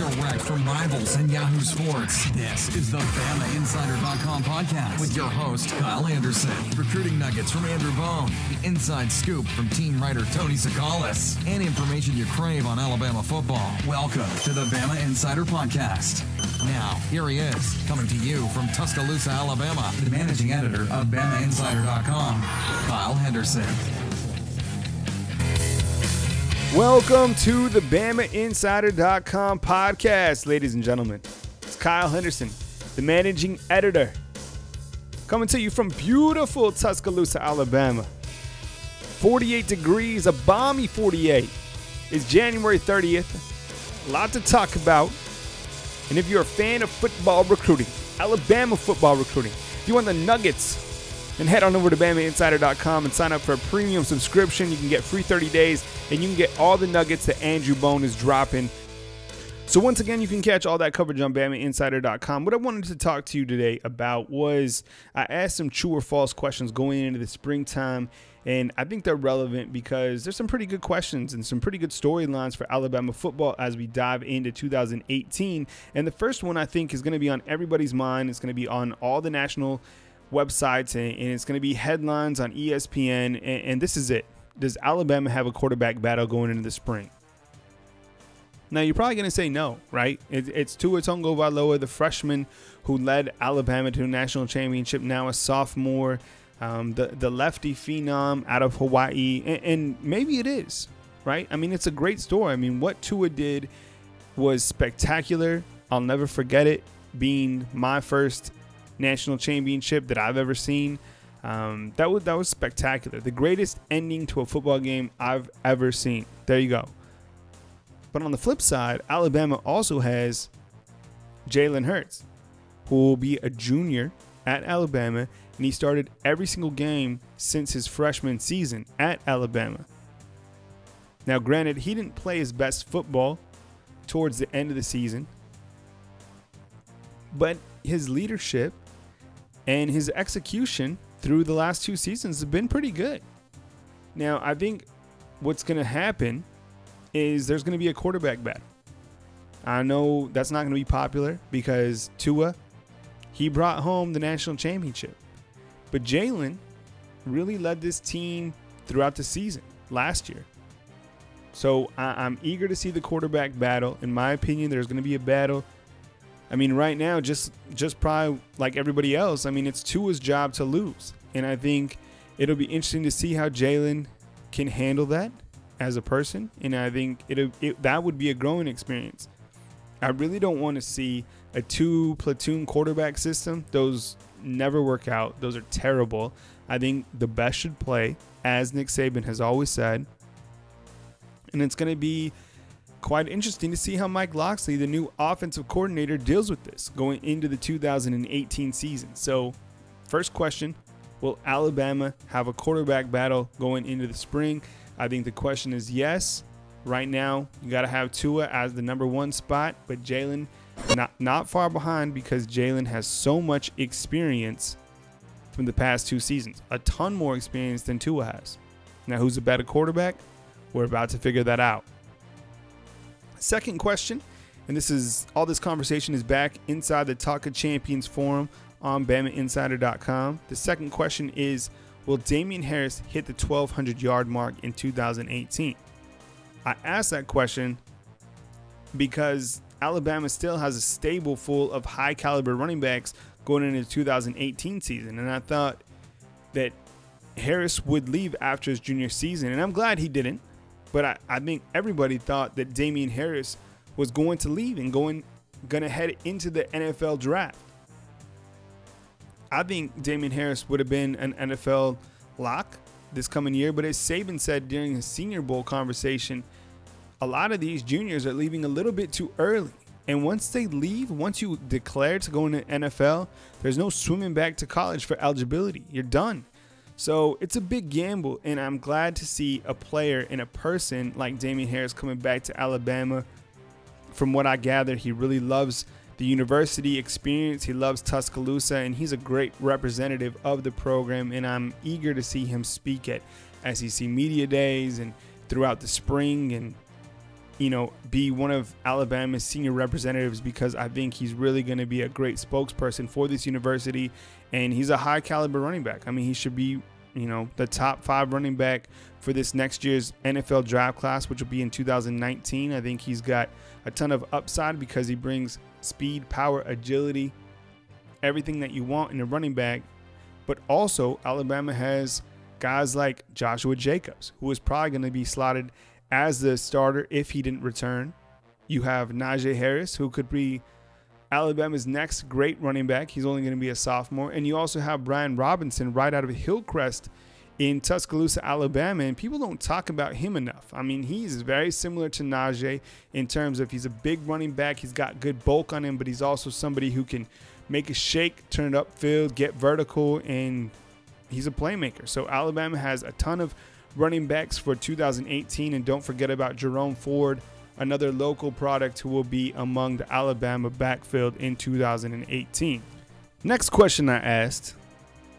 Direct from rivals and Yahoo Sports. This is the BamaInsider.com podcast with your host, Kyle Anderson. Recruiting nuggets from Andrew Bone, the inside scoop from team writer Tony Sakalis, and information you crave on Alabama football. Welcome to the Bama Insider Podcast. Now, here he is, coming to you from Tuscaloosa, Alabama, the managing editor of BamaInsider.com, Kyle Henderson. Welcome to the BamaInsider.com podcast, ladies and gentlemen. It's Kyle Henderson, the managing editor, coming to you from beautiful Tuscaloosa, Alabama. 48 degrees, a balmy 48. It's January 30th. A lot to talk about. And if you're a fan of football recruiting, Alabama football recruiting, if you want the nuggets, then head on over to BamaInsider.com and sign up for a premium subscription. You can get free 30 days, and you can get all the nuggets that Andrew Bone is dropping. So once again, you can catch all that coverage on BamaInsider.com. What I wanted to talk to you today about was I asked some true or false questions going into the springtime, and I think they're relevant because there's some pretty good questions and some pretty good storylines for Alabama football as we dive into 2018. And the first one I think is going to be on everybody's mind. It's going to be on all the national websites, and it's going to be headlines on ESPN, and this is it. Does Alabama have a quarterback battle going into the spring? Now, you're probably going to say no, right? It's Tua Tagovailoa, the freshman who led Alabama to a national championship, now a sophomore, the lefty phenom out of Hawaii, and maybe it is, right? I mean, it's a great story. I mean, what Tua did was spectacular. I'll never forget it, being my first national championship that I've ever seen. That was spectacular. The greatest ending to a football game I've ever seen. There you go. But on the flip side, Alabama also has Jalen Hurts, who will be a junior at Alabama, and he started every single game since his freshman season at Alabama. Now, granted, he didn't play his best football towards the end of the season, but his leadership and his execution through the last two seasons have been pretty good. Now, I think what's going to happen is there's going to be a quarterback battle. I know that's not going to be popular because Tua, he brought home the national championship. But Jalen really led this team throughout the season last year. So I'm eager to see the quarterback battle. In my opinion, there's going to be a battle. I mean, right now, just probably like everybody else, I mean, it's Tua's job to lose. And I think it'll be interesting to see how Jalen can handle that as a person. And I think that would be a growing experience. I really don't want to see a two-platoon quarterback system. Those never work out. Those are terrible. I think the best should play, as Nick Saban has always said. And it's going to be quite interesting to see how Mike Locksley, the new offensive coordinator, deals with this going into the 2018 season. So, first question, will Alabama have a quarterback battle going into the spring? I think the question is yes. Right now, you got to have Tua as the number one spot, but Jalen not far behind because Jalen has so much experience from the past two seasons. A ton more experience than Tua has. Now, who's a better quarterback? We're about to figure that out. Second question, and all this conversation is back inside the Talk of Champions forum on BamaInsider.com. The second question is, will Damien Harris hit the 1,200-yard mark in 2018? I asked that question because Alabama still has a stable full of high-caliber running backs going into the 2018 season, and I thought that Harris would leave after his junior season, and I'm glad he didn't. But I think everybody thought that Damien Harris was going to leave and going to head into the NFL draft. I think Damien Harris would have been an NFL lock this coming year. But as Saban said during his Senior Bowl conversation, a lot of these juniors are leaving a little bit too early. And once they leave, once you declare to go into NFL, there's no swimming back to college for eligibility. You're done. So it's a big gamble, and I'm glad to see a player and a person like Damien Harris coming back to Alabama. From what I gather, he really loves the university experience. He loves Tuscaloosa, and he's a great representative of the program, and I'm eager to see him speak at SEC Media Days and throughout the spring. And be one of Alabama's senior representatives, because I think he's really going to be a great spokesperson for this university, and he's a high caliber running back. I mean, he should be, the top 5 running back for this next year's NFL draft class, which will be in 2019. I think he's got a ton of upside because he brings speed, power, agility, everything that you want in a running back. But also, Alabama has guys like Joshua Jacobs, who is probably going to be slotted as the starter if he didn't return. You have Najee Harris, who could be Alabama's next great running back. He's only going to be a sophomore. And you also have Brian Robinson right out of Hillcrest in Tuscaloosa, Alabama, and people don't talk about him enough. I mean, he's very similar to Najee in terms of he's a big running back. He's got good bulk on him, but he's also somebody who can make a shake, turn it upfield, get vertical, and he's a playmaker. So Alabama has a ton of running backs for 2018, and don't forget about Jerome Ford, another local product who will be among the Alabama backfield in 2018. Next question I asked,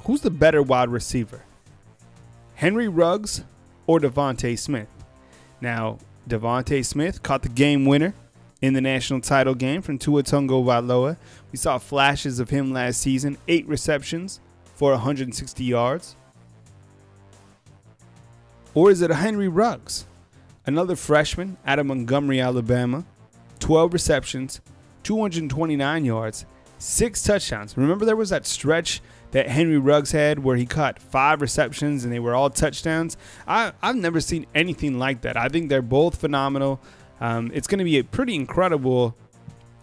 who's the better wide receiver, Henry Ruggs or DeVonta Smith? Now, DeVonta Smith caught the game winner in the national title game from Tua Tagovailoa. We saw flashes of him last season, 8 receptions for 160 yards. Or is it a Henry Ruggs, another freshman out of Montgomery, Alabama, 12 receptions, 229 yards, 6 touchdowns. Remember there was that stretch that Henry Ruggs had where he caught 5 receptions and they were all touchdowns? I've never seen anything like that. I think they're both phenomenal. It's going to be pretty incredible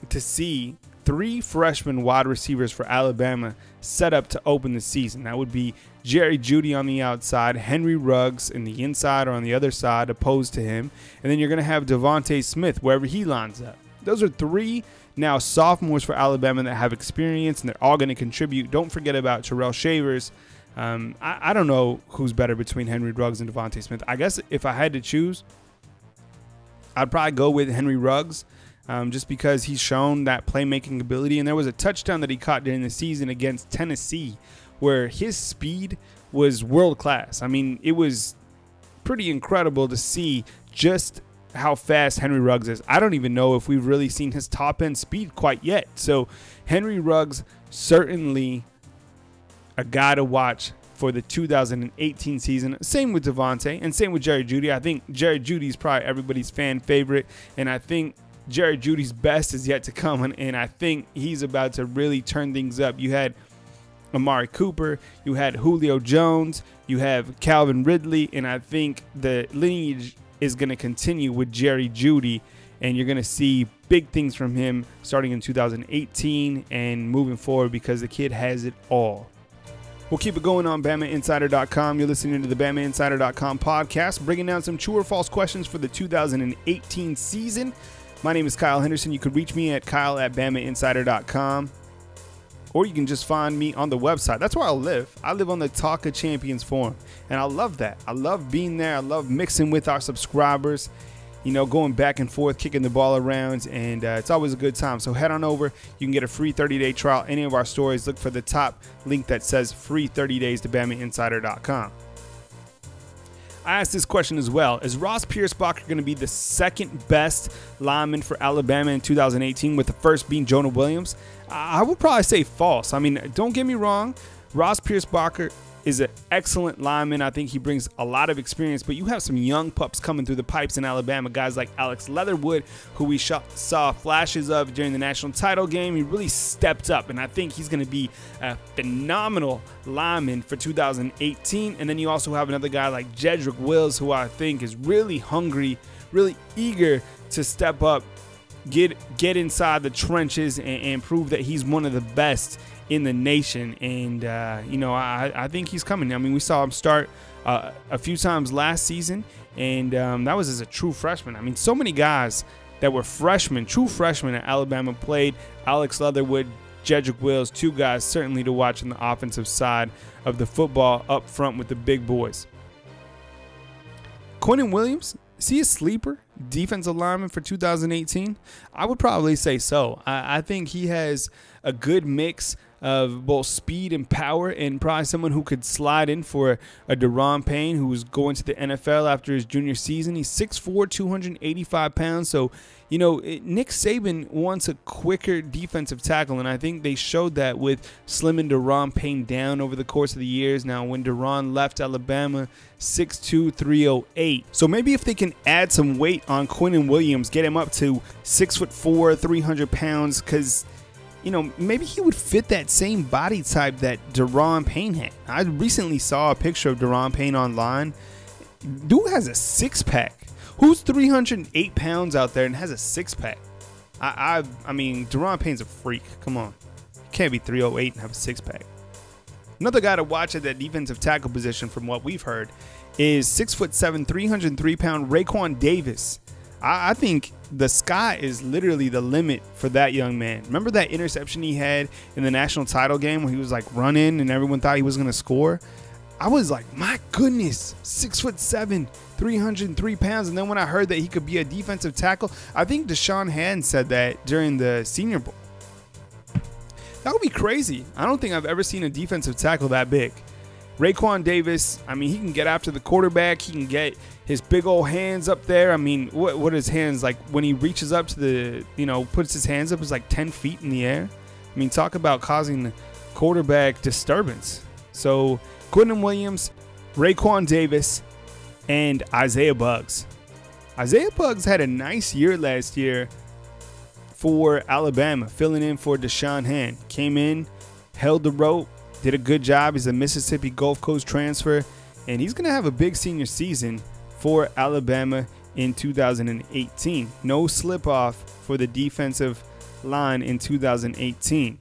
to see 3 freshman wide receivers for Alabama set up to open the season. That would be Jerry Jeudy on the outside, Henry Ruggs in the inside or on the other side opposed to him, and then you're going to have DeVonta Smith wherever he lines up. Those are 3 now sophomores for Alabama that have experience, and they're all going to contribute. Don't forget about Terrell Shavers. I don't know who's better between Henry Ruggs and DeVonta Smith. I guess if I had to choose, I'd probably go with Henry Ruggs. Just because he's shown that playmaking ability. And there was a touchdown that he caught during the season against Tennessee where his speed was world class. I mean, it was pretty incredible to see just how fast Henry Ruggs is. I don't even know if we've really seen his top end speed quite yet. So Henry Ruggs, certainly a guy to watch for the 2018 season. Same with DeVonta and same with Jerry Jeudy. I think Jerry Jeudy is probably everybody's fan favorite, and I think Jerry Jeudy's best is yet to come, and I think he's about to really turn things up. You had Amari Cooper, you had Julio Jones, you have Calvin Ridley, and I think the lineage is going to continue with Jerry Jeudy, and you're going to see big things from him starting in 2018 and moving forward because the kid has it all. We'll keep it going on BamaInsider.com. You're listening to the BamaInsider.com podcast, bringing down some true or false questions for the 2018 season. My name is Kyle Henderson. You can reach me at kyle@BamaInsider.com, or you can just find me on the website. That's where I live. I live on the Talk of Champions forum, and I love that. I love being there. I love mixing with our subscribers, going back and forth, kicking the ball around, and it's always a good time. So head on over. You can get a free 30-day trial. Any of our stories, look for the top link that says free 30 days to BamaInsider.com. I asked this question as well. Is Ross Pierschbacher going to be the second best lineman for Alabama in 2018, with the first being Quinnen Williams? I would probably say false. I mean, don't get me wrong. Ross Pierschbacher is an excellent lineman. I think he brings a lot of experience, but you have some young pups coming through the pipes in Alabama, guys like Alex Leatherwood, who we saw flashes of during the national title game. He really stepped up, and I think he's going to be a phenomenal lineman for 2018. And then you also have another guy like Jedrick Wills, who I think is really hungry, really eager to step up, get inside the trenches and prove that he's one of the best in the nation. And I think he's coming. I mean, we saw him start a few times last season, and that was as a true freshman. I mean, so many guys that were freshmen, true freshmen at Alabama played. Alex Leatherwood, Jedrick Wills, 2 guys certainly to watch on the offensive side of the football up front with the big boys. Quinnen Williams Is he a sleeper defensive lineman for 2018? I would probably say so. I think he has a good mix of both speed and power, and probably someone who could slide in for a Deron Payne, who's going to the NFL after his junior season. He's 6'4", 285 pounds. So, you know, Nick Saban wants a quicker defensive tackle, and I think they showed that with slimming Deron Payne down over the course of the years. Now, when Deron left Alabama, 6'2", 308. So maybe if they can add some weight on Quinnen Williams, get him up to 6'4", 300 pounds, because, you know, maybe he would fit that same body type that Deron Payne had. I recently saw a picture of Deron Payne online. Dude has a six-pack. Who's 308 pounds out there and has a six-pack? I mean, Deron Payne's a freak. Come on. You can't be 308 and have a six-pack. Another guy to watch at that defensive tackle position, from what we've heard, is 6'7", 303-pound Raekwon Davis. I think the sky is literally the limit for that young man. Remember that interception he had in the national title game where he was like running and everyone thought he was going to score? I was like, my goodness, 6'7", 303 pounds. And then when I heard that he could be a defensive tackle, I think Deshaun Hand said that during the Senior Bowl. That would be crazy. I don't think I've ever seen a defensive tackle that big. Raekwon Davis, I mean, he can get after the quarterback. He can get his big old hands up there. I mean, what are his hands like when he reaches up to the, you know, puts his hands up, it's like 10 feet in the air. I mean, talk about causing the quarterback disturbance. So Quinnen Williams, Raekwon Davis, and Isaiah Buggs. Isaiah Buggs had a nice year last year for Alabama, filling in for Deshaun Hand. Came in, held the rope, did a good job. He's a Mississippi Gulf Coast transfer, and he's going to have a big senior season for Alabama in 2018. No slip-off for the defensive line in 2018.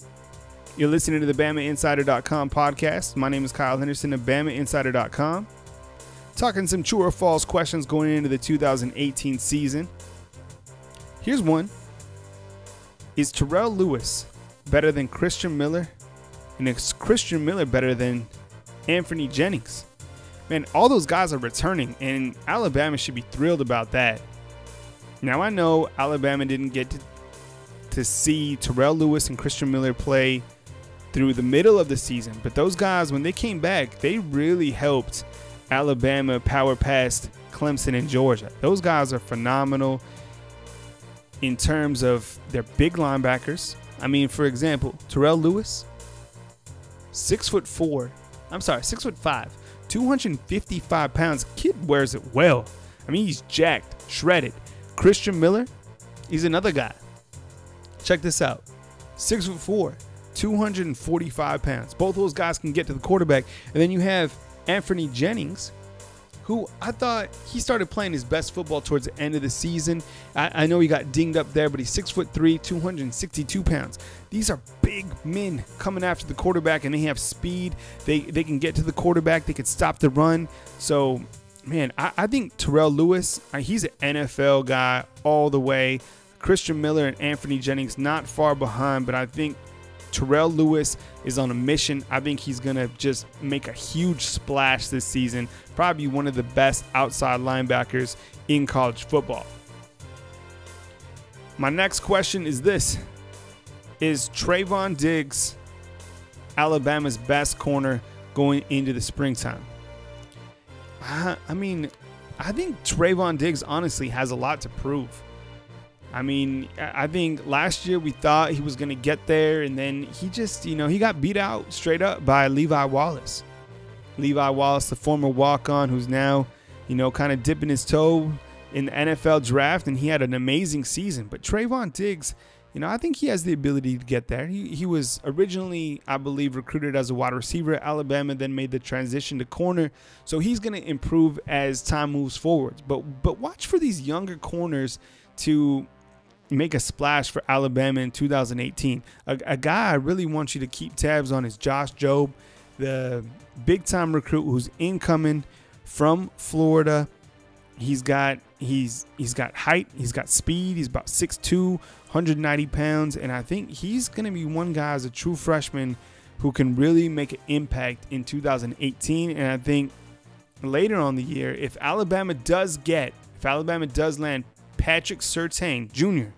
You're listening to the BamaInsider.com podcast. My name is Kyle Henderson of BamaInsider.com. Talking some true or false questions going into the 2018 season. Here's one. Is Terrell Lewis better than Christian Miller? And is Christian Miller better than Anfernee Jennings? Man, all those guys are returning, and Alabama should be thrilled about that. Now, I know Alabama didn't get to see Terrell Lewis and Christian Miller play through the middle of the season, but those guys, when they came back, they really helped Alabama power past Clemson and Georgia. Those guys are phenomenal in terms of their big linebackers. I mean, for example, Terrell Lewis, 6'5", 255 pounds. Kid wears it well. I mean, he's jacked, shredded. Christian Miller, he's another guy. Check this out. 6'4", 245 pounds. Both those guys can get to the quarterback. And then you have Anfernee Jennings, who I thought he started playing his best football towards the end of the season. I know he got dinged up there, but he's 6'3", 262 pounds. These are big men coming after the quarterback, and they have speed. They can get to the quarterback. They could stop the run. So, man, I think Terrell Lewis, he's an NFL guy all the way. Christian Miller and Anfernee Jennings not far behind, but I think Terrell Lewis is on a mission. I think he's going to just make a huge splash this season. Probably one of the best outside linebackers in college football. My next question is this. Is Trayvon Diggs Alabama's best corner going into the springtime? I mean, I think Trayvon Diggs honestly has a lot to prove. I mean, I think last year we thought he was going to get there, and then he just, he got beat out straight up by Levi Wallace. Levi Wallace, the former walk-on who's now, kind of dipping his toe in the NFL draft, and he had an amazing season. But Trayvon Diggs, I think he has the ability to get there. He was originally, I believe, recruited as a wide receiver at Alabama, then made the transition to corner. So he's going to improve as time moves forward. But watch for these younger corners to make a splash for Alabama in 2018. A guy I really want you to keep tabs on is Josh Jobe, the big-time recruit who's incoming from Florida. He's got height, he's got speed, he's about 6'2", 190 pounds, and I think he's going to be one guy as a true freshman who can really make an impact in 2018. And I think later on the year, if Alabama does get if Alabama does land Patrick Surtain Jr.,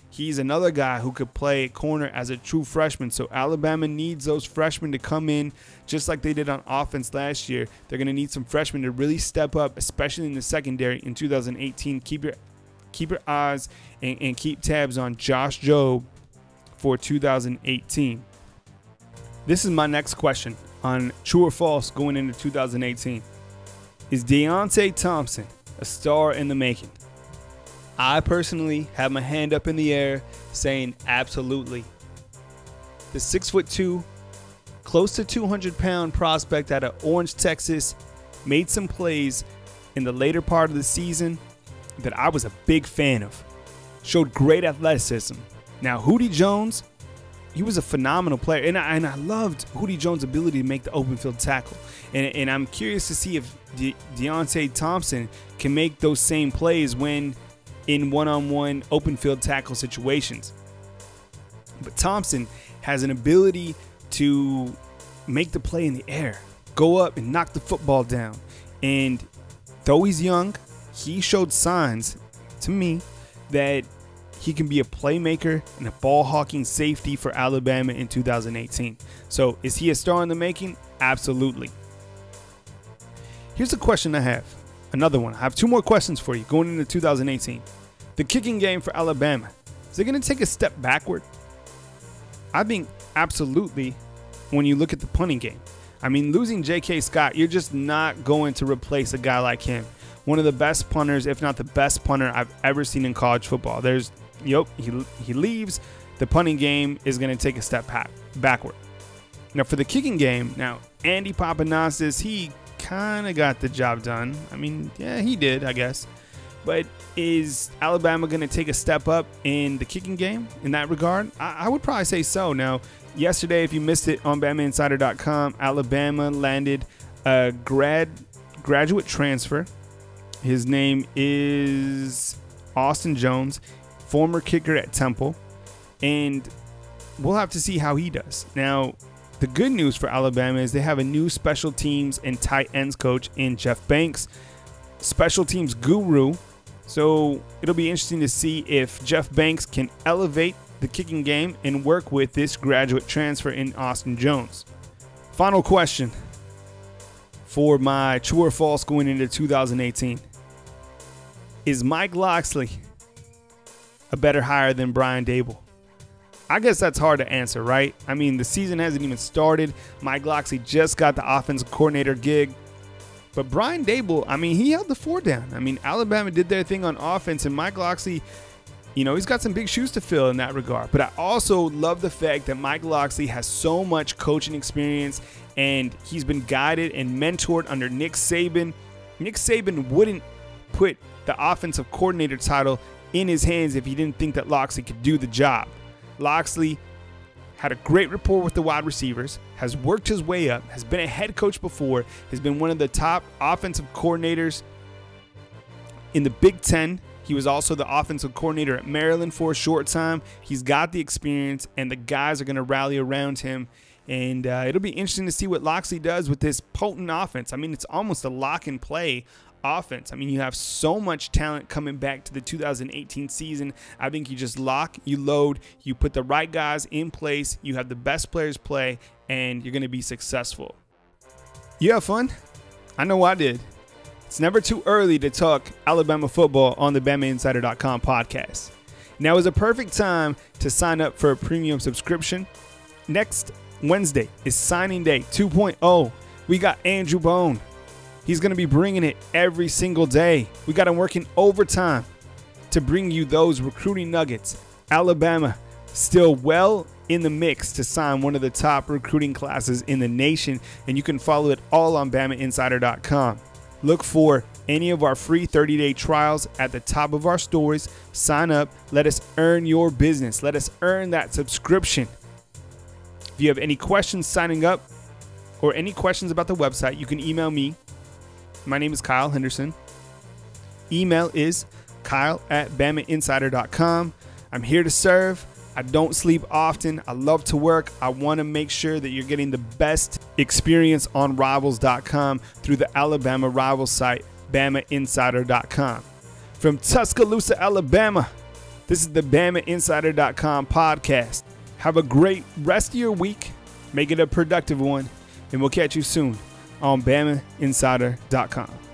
he's another guy who could play corner as a true freshman. So Alabama needs those freshmen to come in just like they did on offense last year. They're going to need some freshmen to really step up, especially in the secondary in 2018. Keep your eyes and keep tabs on Josh Jobe for 2018. This is my next question on true or false going into 2018. Is Deonte Thompson a star in the making? I personally have my hand up in the air saying absolutely. The 6'2", close to 200-pound prospect out of Orange, Texas, made some plays in the later part of the season that I was a big fan of. Showed great athleticism. Now, Hootie Jones, he was a phenomenal player, and I loved Hootie Jones' ability to make the open field tackle. And I'm curious to see if Deionte Thompson can make those same plays when in one-on-one open field tackle situations. But Thompson has an ability to make the play in the air, go up and knock the football down. And though he's young, he showed signs to me that he can be a playmaker and a ball-hawking safety for Alabama in 2018. So is he a star in the making? Absolutely. Here's a question I have. Another one. I have two more questions for you going into 2018. The kicking game for Alabama, is it going to take a step backward? I think absolutely when you look at the punting game. I mean, losing J.K. Scott, you're just not going to replace a guy like him. One of the best punters, if not the best punter I've ever seen in college football. He leaves. The punting game is going to take a step backward. Now, for the kicking game, Andy Papanastis, he kind of got the job done. I mean, yeah, he did, I guess. But is Alabama going to take a step up in the kicking game in that regard? I would probably say so. Now, yesterday, if you missed it on BamaInsider.com, Alabama landed a graduate transfer. His name is Austin Jones, former kicker at Temple. And we'll have to see how he does. Now, the good news for Alabama is they have a new special teams and tight ends coach in Jeff Banks, special teams guru. So it'll be interesting to see if Jeff Banks can elevate the kicking game and work with this graduate transfer in Austin Jones. Final question for my true or false going into 2018. Is Mike Locksley a better hire than Brian Daboll? I guess that's hard to answer, right? I mean, the season hasn't even started. Mike Locksley just got the offensive coordinator gig. But Brian Daboll, I mean, he held the fort down. I mean, Alabama did their thing on offense, and Mike Locksley, he's got some big shoes to fill in that regard. But I also love the fact that Mike Locksley has so much coaching experience, and he's been guided and mentored under Nick Saban. Nick Saban wouldn't put the offensive coordinator title in his hands if he didn't think that Locksley could do the job. Locksley had a great rapport with the wide receivers, has worked his way up, has been a head coach before, has been one of the top offensive coordinators in the Big Ten. He was also the offensive coordinator at Maryland for a short time. He's got the experience, and the guys are going to rally around him. And it'll be interesting to see what Locksley does with this potent offense. I mean, it's almost a lock-and-play offense. I mean, you have so much talent coming back to the 2018 season. I think you just lock, you load, you put the right guys in place, you have the best players play, and you're going to be successful. You have fun? I know I did. It's never too early to talk Alabama football on the BamaInsider.com podcast. Now is a perfect time to sign up for a premium subscription. Next Wednesday is signing day 2.0. We got Andrew Bone. He's going to be bringing it every single day. We got him working overtime to bring you those recruiting nuggets. Alabama still well in the mix to sign one of the top recruiting classes in the nation, and you can follow it all on BamaInsider.com. Look for any of our free 30-day trials at the top of our stories. Sign up. Let us earn your business. Let us earn that subscription. If you have any questions signing up or any questions about the website, you can email me. My name is Kyle Henderson. Email is kyle@BamaInsider.com. I'm here to serve. I don't sleep often. I love to work. I want to make sure that you're getting the best experience on Rivals.com through the Alabama Rivals site, BamaInsider.com. from Tuscaloosa, Alabama. This is the BamaInsider.com podcast. Have a great rest of your week. Make it a productive one. And we'll catch you soon on BamaInsider.com.